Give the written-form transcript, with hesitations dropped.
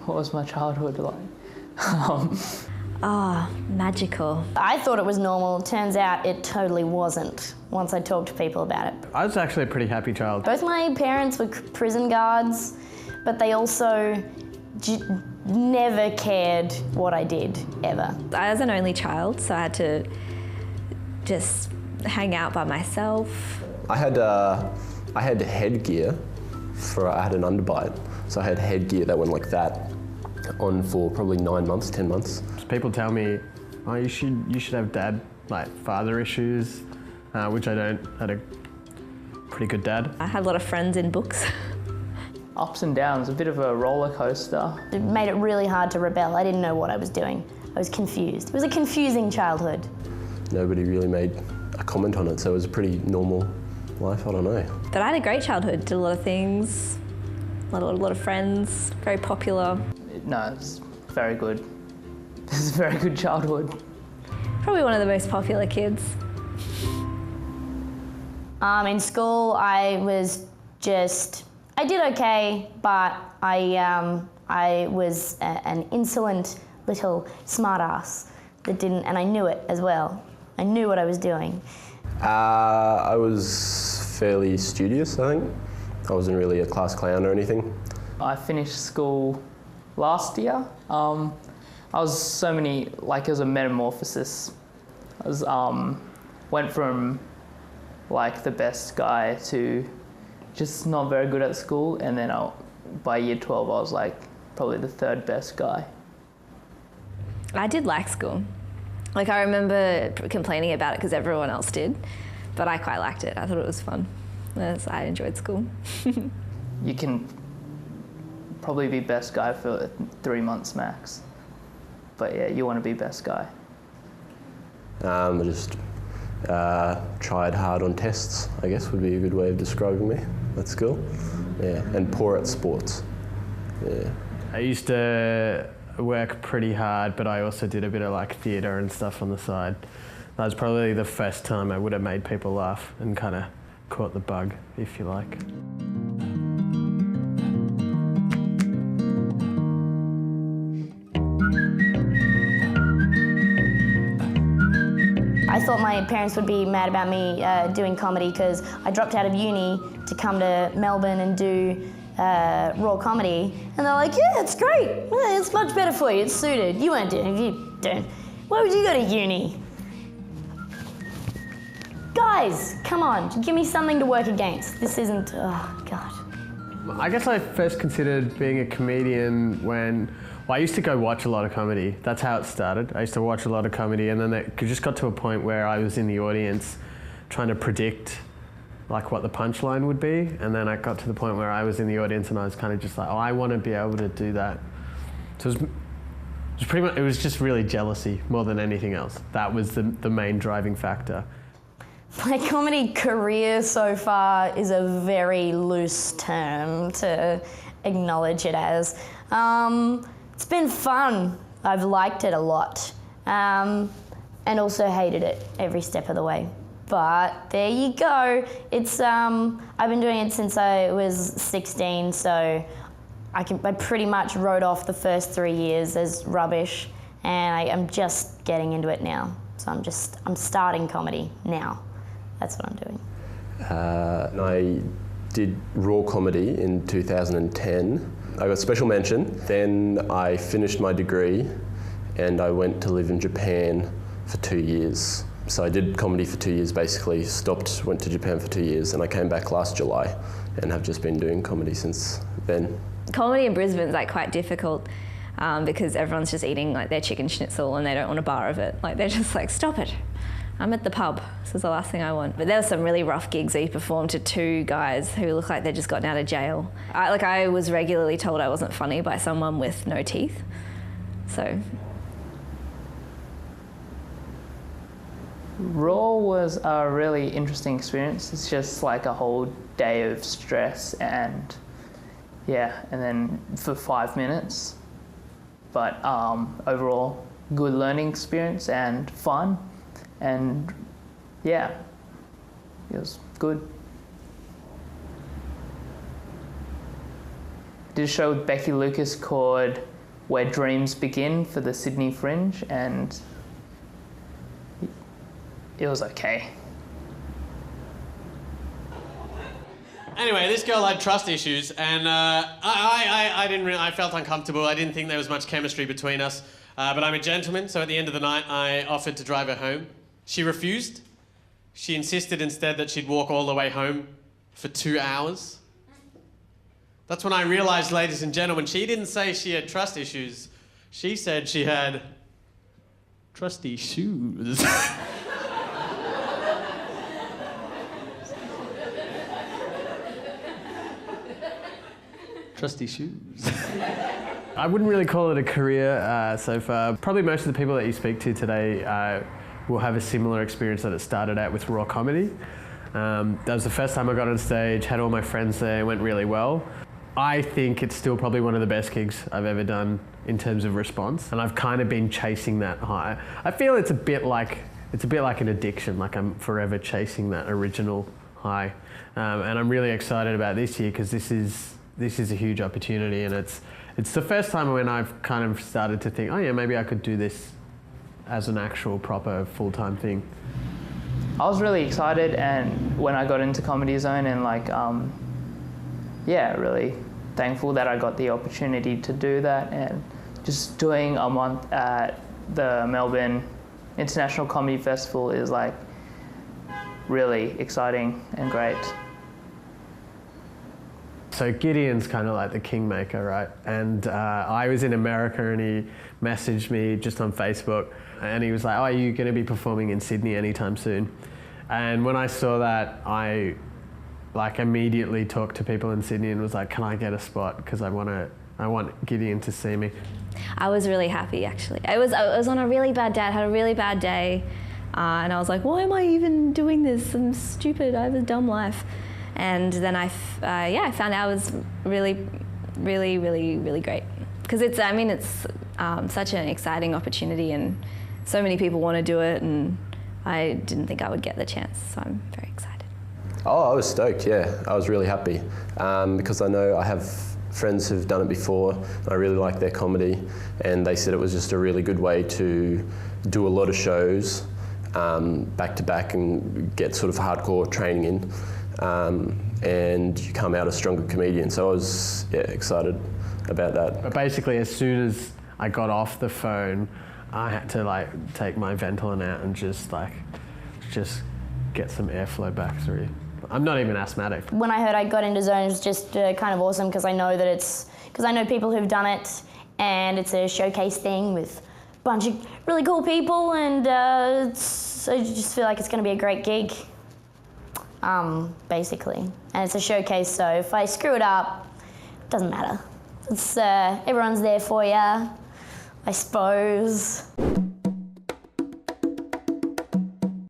What was my childhood like? Magical. I thought it was normal. Turns out it totally wasn't once I talked to people about it. I was actually a pretty happy child. Both my parents were prison guards, but they also never cared what I did, ever. I was an only child, so I had to just hang out by myself. I had headgear I had an underbite, so I had headgear that went like that on for probably 9 months, 10 months. People tell me, oh, you should have father issues, which I don't. I had a pretty good dad. I had a lot of friends in books. Ups and downs, a bit of a roller coaster. It made it really hard to rebel. I didn't know what I was doing. I was confused. It was a confusing childhood. Nobody really made a comment on it, so it was a pretty normal life, I don't know. But I had a great childhood, did a lot of things, a lot of friends, very popular. No, it's very good. It's a very good childhood. Probably one of the most popular kids. In school, I did okay, but I was an insolent little smartass that didn't, and I knew it as well. I knew what I was doing. I was fairly studious, I think. I wasn't really a class clown or anything. I finished school last year. I was it was a metamorphosis. I went from like the best guy to just not very good at school, and then by year 12 I was like probably the third best guy. I did like school. Like, I remember complaining about it because everyone else did, but I quite liked it. I thought it was fun. I enjoyed school. You can probably be best guy for 3 months max, but yeah, you want to be best guy. I just tried hard on tests, I guess would be a good way of describing me at school. Yeah, and poor at sports. Yeah. I used to work pretty hard, but I also did a bit of like theatre and stuff on the side. That was probably the first time I would have made people laugh and kind of caught the bug, if you like. I thought my parents would be mad about me doing comedy because I dropped out of uni to come to Melbourne and do raw comedy, and they're like, yeah, it's great. Yeah, it's much better for you. It's suited. You weren't doing. You don't. Why would you go to uni? Guys, come on, give me something to work against. This isn't. Oh God. I guess I first considered being a comedian when I used to go watch a lot of comedy. That's how it started. I used to watch a lot of comedy, and then it just got to a point where I was in the audience trying to predict like what the punchline would be, and then I got to the point where I was in the audience and I was kind of just like, oh, I want to be able to do that. So it was just really jealousy more than anything else. That was the main driving factor. My comedy career so far is a very loose term to acknowledge it as. It's been fun. I've liked it a lot, and also hated it every step of the way. But there you go. It's I've been doing it since I was 16, so I pretty much wrote off the first 3 years as rubbish, and I'm just getting into it now. So I'm starting comedy now. That's what I'm doing. I did raw comedy in 2010. I got special mention. Then I finished my degree and I went to live in Japan for 2 years. So I did comedy for 2 years, basically stopped, went to Japan for 2 years, and I came back last July and have just been doing comedy since then. Comedy in Brisbane is like quite difficult because everyone's just eating like their chicken schnitzel and they don't want a bar of it. Like they're just like, stop it. I'm at the pub. This is the last thing I want. But there were some really rough gigs where you performed to 2 guys who looked like they'd just gotten out of jail. I was regularly told I wasn't funny by someone with no teeth. So. Raw was a really interesting experience. It's just like a whole day of stress and then for 5 minutes. But overall, good learning experience and fun. And yeah, it was good. Did a show with Becky Lucas called where dreams begin for the Sydney Fringe, and it was okay. Anyway, this girl had trust issues, and I felt uncomfortable. I didn't think there was much chemistry between us. But I'm a gentleman, so at the end of the night, I offered to drive her home. She refused. She insisted instead that she'd walk all the way home for 2 hours. That's when I realized, ladies and gentlemen, she didn't say she had trust issues. She said she had trusty shoes. Trusty shoes. I wouldn't really call it a career so far. Probably most of the people that you speak to today will have a similar experience that it started out with raw comedy. That was the first time I got on stage, had all my friends there, it went really well. I think it's still probably one of the best gigs I've ever done in terms of response, and I've kind of been chasing that high. I feel it's a bit like an addiction, like I'm forever chasing that original high. And I'm really excited about this year because this is a huge opportunity, and it's the first time when I've kind of started to think, oh yeah, maybe I could do this as an actual proper full-time thing. I was really excited, and when I got into Comedy Zone, and really thankful that I got the opportunity to do that, and just doing a month at the Melbourne International Comedy Festival is like really exciting and great. So Gideon's kind of like the kingmaker, right? And I was in America, and he messaged me just on Facebook, and he was like, oh, are you going to be performing in Sydney anytime soon? And when I saw that, I immediately talked to people in Sydney and was like, can I get a spot? Because I want Gideon to see me. I was really happy, actually. I was on a really bad day. I had a really bad day, and I was like, why am I even doing this? I'm stupid. I have a dumb life. And then I found out it was really, really, really, really great. Because it's such an exciting opportunity, and so many people want to do it, and I didn't think I would get the chance, so I'm very excited. Oh, I was stoked, yeah. I was really happy because I know I have friends who've done it before, and I really like their comedy, and they said it was just a really good way to do a lot of shows back to back and get sort of hardcore training in. And you come out a stronger comedian. So I was excited about that. But basically, as soon as I got off the phone, I had to take my Ventolin out and just get some airflow back through. I'm not even asthmatic. When I heard I got into Zone, it was just kind of awesome because I know because I know people who've done it, and it's a showcase thing with a bunch of really cool people, and I just feel like it's going to be a great gig. Basically. And it's a showcase, so if I screw it up, it doesn't matter. It's everyone's there for you, I suppose.